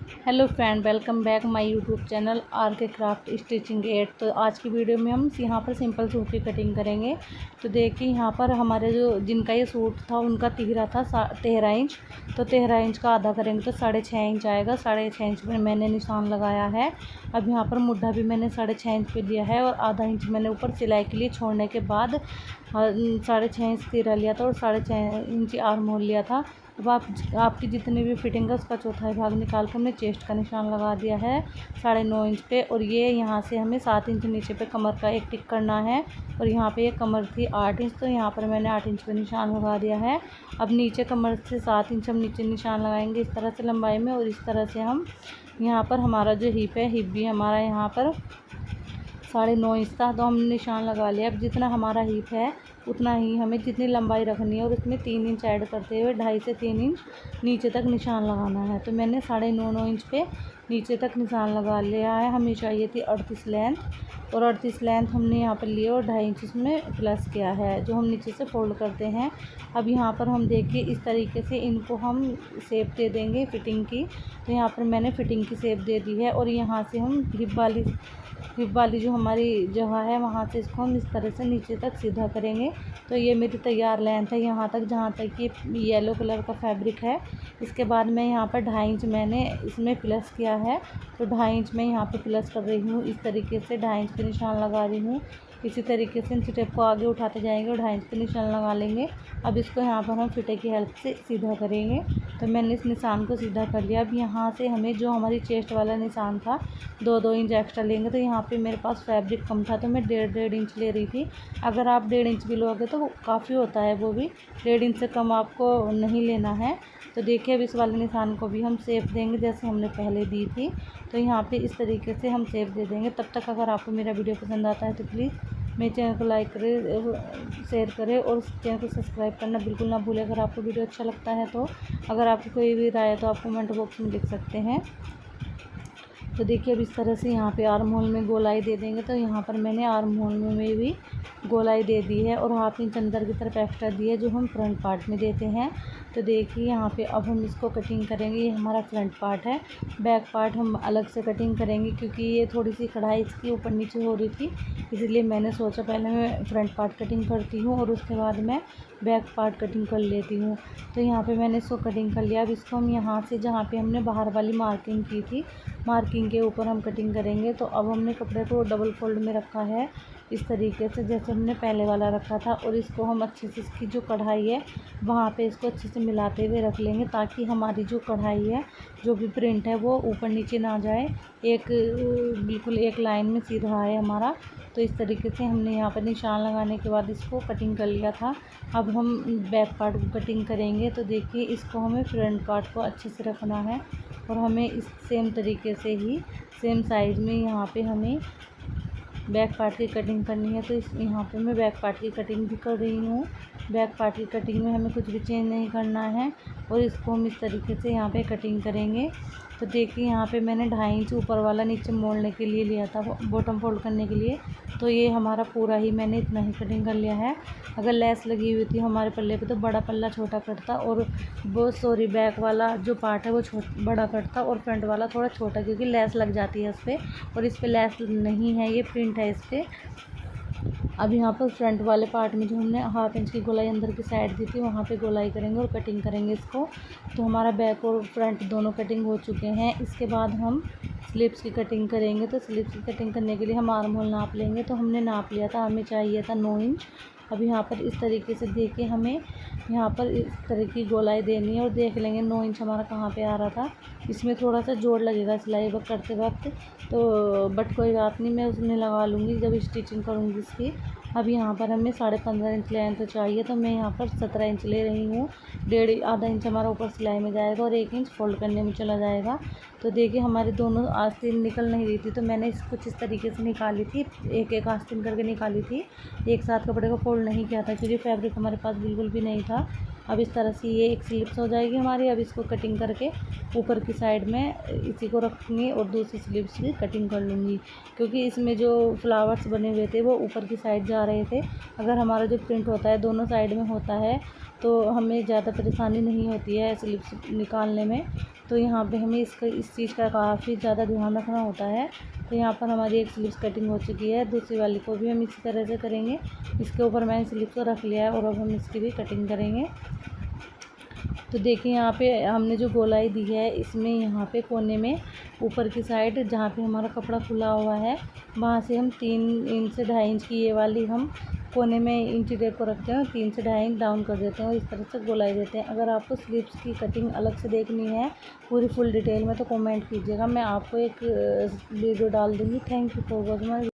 Hello friend, welcome back my YouTube channel are के craft stitching 8। तो आज की वीडियो में हम यहाँ पर सिंपल सूट की कटिंग करेंगे। तो देखिए यहाँ पर हमारे जो जिनका ये सूट था उनका तिहरा था 13 इंच। तो 13 इंच का आधा करेंगे तो 6.5 इंच आएगा। 6.5 इंच में मैंने निशान लगाया है। अब यहाँ पर मुड्ढा भी मैंने 6.5 इंच पे दिया है और आधा इंच मैंने ऊपर सिलाई के लिए छोड़ने के बाद 6.5 इंच तिहरा लिया था और 6.5 इंच आर्म होल लिया था। अब आपकी जितनी भी फिटिंग है उसका चौथाई भाग निकाल कर हमने चेस्ट का निशान लगा दिया है 9.5 इंच पे। और ये यहाँ से हमें 7 इंच नीचे पे कमर का एक टिक करना है। और यहाँ पे ये कमर थी 8 इंच, तो यहाँ पर मैंने 8 इंच पे निशान लगा दिया है। अब नीचे कमर से 7 इंच हम नीचे निशान लगाएंगे इस तरह से लंबाई में। और इस तरह से हम यहाँ पर हमारा जो हिप है, हिप भी हमारा यहाँ पर 9.5 इंच था, तो हम निशान लगा लिया। अब जितना हमारा हिप है उतना ही हमें जितनी लंबाई रखनी है और उसमें 3 इंच ऐड करते हुए 2.5 से 3 इंच नीचे तक निशान लगाना है। तो मैंने 9.5 इंच पे नीचे तक निशान लगा लिया है। हमें चाहिए थी 38 लेंथ, और 38 लेंथ हमने यहाँ पर लिए और 2.5 इंच इसमें प्लस किया है जो हम नीचे से फोल्ड करते हैं। अब यहाँ पर हम देखिए इस तरीके से इनको हम शेप दे देंगे फिटिंग की। तो यहाँ पर मैंने फिटिंग की शेप दे दी है और यहाँ से हम हिप वाली जो हमारी जगह है वहाँ से इसको हम इस तरह से नीचे तक सीधा करेंगे। तो ये मेरी तैयार लेंथ है यहाँ तक, जहाँ तक ये येलो कलर का फैब्रिक है। इसके बाद मैं यहाँ पर 2.5 इंच मैंने इसमें प्लस किया है। तो 2.5 इंच मैं यहाँ पे प्लस कर रही हूँ। इस तरीके से 2.5 इंच पे निशान लगा रही हूँ। इसी तरीके से इंच टेप को आगे उठाते जाएंगे और 2.5 इंच पे निशान लगा लेंगे। अब इसको यहाँ पर हम फिटे की हेल्प से सीधा करेंगे। तो मैंने इस निशान को सीधा कर लिया। अब यहाँ से हमें जो हमारी चेस्ट वाला निशान था 2-2 इंच एक्स्ट्रा लेंगे। तो यहाँ पे मेरे पास फैब्रिक कम था तो मैं 1.5 इंच ले रही थी। अगर आप 1.5 इंच भी लोगे तो काफ़ी होता है, वो भी 1.5 इंच से कम आपको नहीं लेना है। तो देखिए अब इस वाले निशान को भी हम शेप देंगे जैसे हमने पहले दी थी। तो यहाँ पे इस तरीके से हम शेप दे देंगे। तब तक अगर आपको मेरा वीडियो पसंद आता है तो प्लीज़ मेरे चैनल को लाइक करें, शेयर करें और चैनल को सब्सक्राइब करना बिल्कुल ना भूलें। अगर आपको वीडियो अच्छा लगता है तो अगर आपकी कोई भी राय है तो आप कमेंट बॉक्स में लिख सकते हैं। तो देखिए अब इस तरह से यहाँ पे आर्म होल में गोलाई दे देंगे। तो यहाँ पर मैंने आर्म होल में भी गोलाई दे दी है और हाफ इंच अंदर की तरफ एक्स्ट्रा दी है जो हम फ्रंट पार्ट में देते हैं। तो देखिए यहाँ पे अब हम इसको कटिंग करेंगे। ये हमारा फ्रंट पार्ट है, बैक पार्ट हम अलग से कटिंग करेंगे क्योंकि ये थोड़ी सी कढ़ाई इसकी ऊपर नीचे हो रही थी, इसलिए मैंने सोचा पहले मैं फ्रंट पार्ट कटिंग करती हूँ और उसके बाद मैं बैक पार्ट कटिंग कर लेती हूँ। तो यहाँ पे मैंने इसको कटिंग कर लिया। अब इसको हम यहाँ से जहाँ पे हमने बाहर वाली मार्किंग की थी, मार्किंग के ऊपर हम कटिंग करेंगे। तो अब हमने कपड़े को डबल फोल्ड में रखा है इस तरीके से जैसे हमने पहले वाला रखा था, और इसको हम अच्छे से इसकी जो कढ़ाई है वहाँ पे इसको अच्छे से मिलाते हुए रख लेंगे ताकि हमारी जो कढ़ाई है, जो भी प्रिंट है वो ऊपर नीचे ना जाए, एक बिल्कुल एक लाइन में सीधा है हमारा। तो इस तरीके से हमने यहाँ पर निशान लगाने के बाद इसको कटिंग कर लिया था। अब हम बैक पार्ट को कटिंग करेंगे। तो देखिए इसको हमें फ्रंट पार्ट को अच्छे से रखना है और हमें इस सेम तरीके से ही सेम साइज़ में यहाँ पे हमें बैक पार्ट की कटिंग करनी है। तो इस यहाँ पे मैं बैक पार्ट की कटिंग भी कर रही हूँ। बैक पार्ट की कटिंग में हमें कुछ भी चेंज नहीं करना है और इसको हम इस तरीके से यहाँ पे कटिंग करेंगे। तो देखिए यहाँ पे मैंने 2.5 इंच ऊपर वाला नीचे मोड़ने के लिए लिया था, बॉटम फोल्ड करने के लिए। तो ये हमारा पूरा ही मैंने इतना ही कटिंग कर लिया है। अगर लेस लगी हुई थी हमारे पल्ले पे तो बड़ा पल्ला छोटा कटता और बैक वाला जो पार्ट है वो बड़ा कटता और फ्रंट वाला थोड़ा छोटा, क्योंकि लेस लग जाती है इस पर, और इस पर लेस नहीं है, ये प्रिंट है इस पर। अब यहाँ पर फ्रंट वाले पार्ट में जो हमने हाफ इंच की गोलाई अंदर की साइड दी थी वहाँ पे गोलाई करेंगे और कटिंग करेंगे इसको। तो हमारा बैक और फ्रंट दोनों कटिंग हो चुके हैं। इसके बाद हम स्लीव्स की कटिंग करेंगे। तो स्लीव्स की कटिंग करने के लिए हम आर्म होल नाप लेंगे। तो हमने नाप लिया था, हमें चाहिए था 9 इंच। अब यहाँ पर इस तरीके से देखिए हमें यहाँ पर इस तरह की गोलाई देनी है और देख लेंगे 9 इंच हमारा कहाँ पे आ रहा था। इसमें थोड़ा सा जोड़ लगेगा सिलाई करते वक्त, तो बट कोई बात नहीं, मैं उसमें लगा लूँगी जब स्टिचिंग करूँगी इसकी। अब यहाँ पर हमें 15.5 इंच लेंथ तो चाहिए, तो मैं यहाँ पर 17 इंच ले रही हूँ। आधा इंच हमारा ऊपर सिलाई में जाएगा और 1 इंच फोल्ड करने में चला जाएगा। तो देखिए हमारी दोनों आस्तीन निकल नहीं रही थी, तो मैंने इसको इस तरीके से निकाली थी, एक एक आस्तीन करके निकाली थी। एक साथ कपड़े को फोल्ड नहीं किया था क्योंकि फैब्रिक हमारे पास बिल्कुल भी नहीं था। अब इस तरह से ये एक स्लिप्स हो जाएगी हमारी। अब इसको कटिंग करके ऊपर की साइड में इसी को रखूँगी और दूसरी स्लिप्स की कटिंग कर लूँगी, क्योंकि इसमें जो फ्लावर्स बने हुए थे वो ऊपर की साइड जा रहे थे। अगर हमारा जो प्रिंट होता है दोनों साइड में होता है तो हमें ज़्यादा परेशानी नहीं होती है स्लिप्स निकालने में। तो यहाँ पे हमें इस चीज़ का काफ़ी ज़्यादा ध्यान रखना होता है। तो यहाँ पर हमारी एक स्लिप्स कटिंग हो चुकी है, दूसरी वाली को भी हम इसी तरह से करेंगे। इसके ऊपर मैंने स्लिप्स को रख लिया है और अब हम इसकी भी कटिंग करेंगे। तो देखिए यहाँ पे हमने जो गोलाई दी है इसमें यहाँ पे कोने में ऊपर की साइड जहाँ पे हमारा कपड़ा खुला हुआ है वहाँ से हम 3 इंच से 2.5 इंच की ये वाली हम कोने में इंची टेप को रखते हैं, 3 से 2.5 इंच डाउन कर देते हैं और इस तरह से गोलाई देते हैं। अगर आपको स्लीव्स की कटिंग अलग से देखनी है पूरी फुल डिटेल में तो कमेंट कीजिएगा, मैं आपको एक वीडियो डाल दूँगी। Thank you for watching.